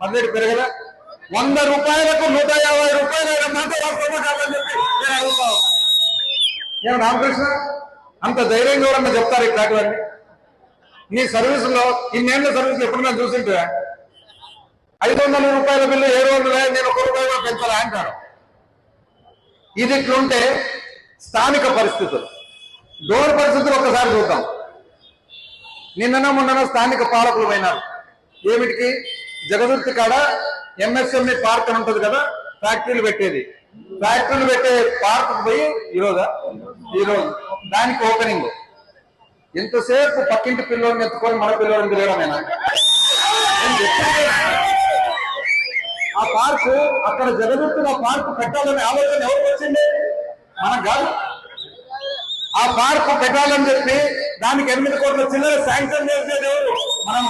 అన్నిటి పెరగదా? 100 రూపాయలకు 150 రూపాయలు మాట వాస్తవమా కాదని చెప్పి నేను అడుగుతాను. నేను రామకృష్ణ అంత ధైర్యంగా ఎవరన్నా చెప్తారు ఇట్లాంటివన్నీ? నీ సర్వీసులో ఇన్నేళ్ల సర్వీసులు ఎప్పుడన్నా చూసింటే 500 రూపాయల బిల్లు 700 నేను 1 రూపాయి కూడా పెంచాలా అంటారు. ఇది ఇట్లుంటే స్థానిక పరిస్థితులు, డోర్ పరిస్థితులు ఒక్కసారి చూద్దాం. నిన్ననో మొన్ననో స్థానిక పాలకులు పోయినారు. ఏమిటికి? జగదుర్తి కాడ ఎంఎస్ఎంఈ పార్క్ అని ఉంటుంది కదా, ఫ్యాక్టరీలు పెట్టేది. ఫ్యాక్టరీలు పెట్టే పార్క్ పోయి ఈరోజు దానికి ఓపెనింగ్. ఎంతసేపు పక్కింటి పిల్లోని ఎత్తుకొని మన పిల్లోని తిరగడమేనా? ఆ పార్కు అక్కడ జగదుర్తిలో పార్కు పెట్టాలనే ఆలోచన ఎవరికి వచ్చింది? మనకు కాదు. ఆ పార్కు పెట్టాలని చెప్పి దానికి 8 కోట్ల చిల్లర శాంక్షన్ చేసేది ఎవరు? మనం